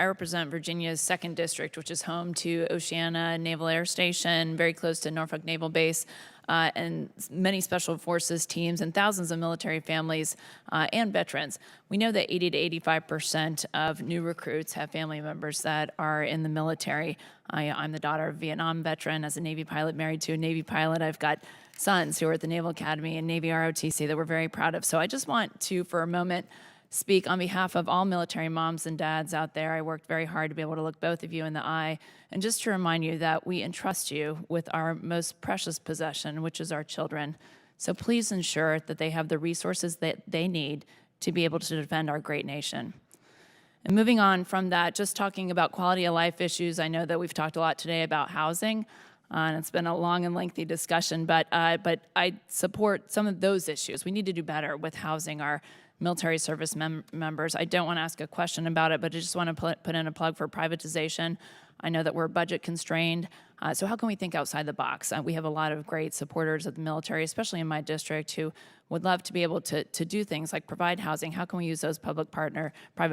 I represent Virginia's 2nd District, which is home to Oceana Naval Air Station, very close to Norfolk Naval Base, and many special forces teams and thousands of military families and veterans. We know that 80 to 85% of new recruits have family members that are in the military. I'm the daughter of a Vietnam veteran. As a Navy pilot, married to a Navy pilot, I've got sons who are at the Naval Academy and Navy ROTC that we're very proud of. So I just want to, for a moment, speak on behalf of all military moms and dads out there. I worked very hard to be able to look both of you in the eye, and just to remind you that we entrust you with our most precious possession, which is our children. So please ensure that they have the resources that they need to be able to defend our great nation. And moving on from that, just talking about quality of life issues, I know that we've talked a lot today about housing, and it's been a long and lengthy discussion, but I support some of those issues. We need to do better with housing our military service members. I don't want to ask a question about it, but I just want to put in a plug for privatization. I know that we're budget constrained, so how can we think outside the box? We have a lot of great supporters of the military, especially in my district, who would love to be able to do things like provide housing. How can we use those private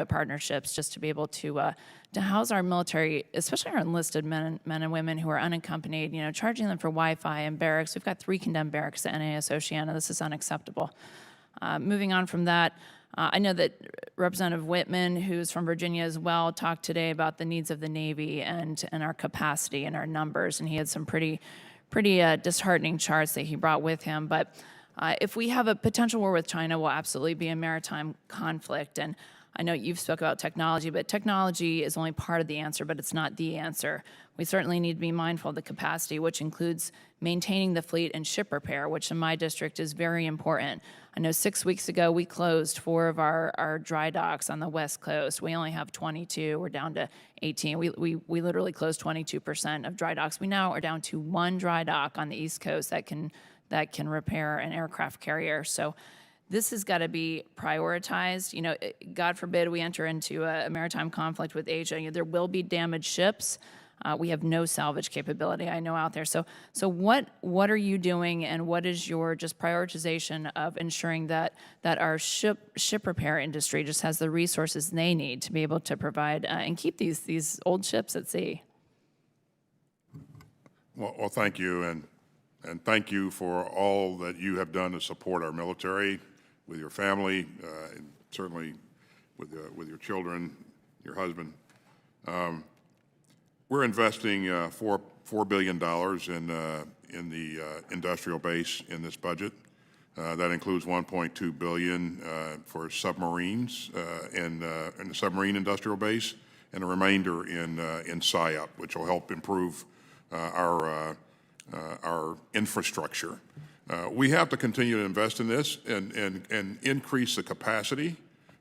partnerships just to be able to house our military, especially our enlisted men and women who are unaccompanied, you know, charging them for Wi-Fi and barracks. We've got 3 condemned barracks at NAS Oceana. This is unacceptable. Moving on from that, I know that Representative Whitman, who's from Virginia as well, talked today about the needs of the Navy and our capacity and our numbers, and he had some pretty disheartening charts that he brought with him. But if we have a potential war with China, we'll absolutely be a maritime conflict. And I know you've spoke about technology, but technology is only part of the answer, but it's not the answer. We certainly need to be mindful of the capacity, which includes maintaining the fleet and ship repair, which in my district is very important. I know 6 weeks ago we closed 4 of our dry docks on the West Coast. We only have 22. We're down to 18. We literally closed 22% of dry docks. We now are down to 1 dry dock on the East Coast that can repair an aircraft carrier. So this has got to be prioritized. You know, God forbid we enter into a maritime conflict with Asia. You know, there will be damaged ships. We have no salvage capability, I know, out there. So what are you doing, and what is your just prioritization of ensuring that our ship repair industry just has the resources they need to be able to provide and keep these old ships at sea? Well, thank you, and thank you for all that you have done to support our military, with your family, and certainly with your children, your husband. We're investing $4 billion in the industrial base in this budget. That includes $1.2 billion for submarines in the submarine industrial base, and a remainder in SIOP, which will help improve our infrastructure. We have to continue to invest in this and increase the capacity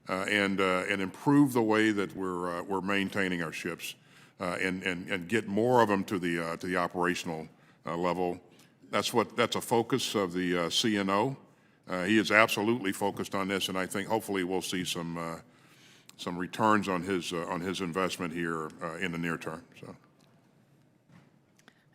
and improve the way that we're maintaining our ships. And get more of them to the operational level. That's a focus of the CNO. He is absolutely focused on this, and I think hopefully we'll see some returns on his investment here in the near term. So.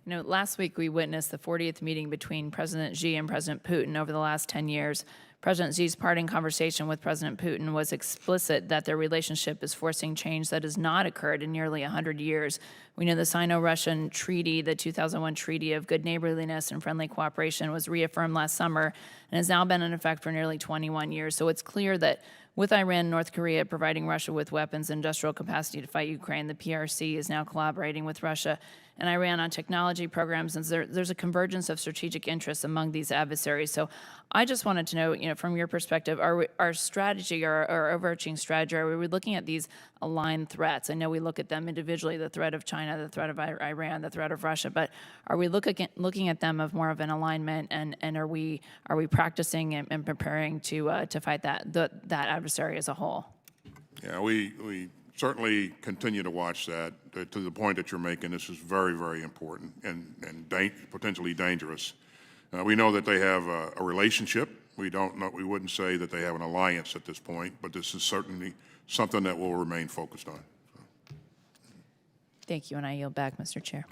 You know, last week we witnessed the 40th meeting between President Xi and President Putin over the last 10 years. President Xi's parting conversation with President Putin was explicit that their relationship is forcing change that has not occurred in nearly 100 years. We know the Sino-Russian treaty, the 2001 Treaty of Good Neighborliness and Friendly Cooperation, was reaffirmed last summer and has now been in effect for nearly 21 years. So it's clear that with Iran and North Korea providing Russia with weapons and industrial capacity to fight Ukraine, the PRC is now collaborating with Russia and Iran on technology programs, and there's a convergence of strategic interests among these adversaries. So I just wanted to know, you know, from your perspective, our strategy, our overarching strategy, are we looking at these aligned threats? I know we look at them individually, the threat of China, the threat of Iran, the threat of Russia, but are we looking at them of more of an alignment, and are we practicing and preparing to fight that adversary as a whole? Yeah, we certainly continue to watch that. To the point that you're making, this is very, very important and potentially dangerous. We know that they have a relationship. We wouldn't say that they have an alliance at this point, but this is certainly something that we'll remain focused on. Thank you, and I yield back, Mr. Chair.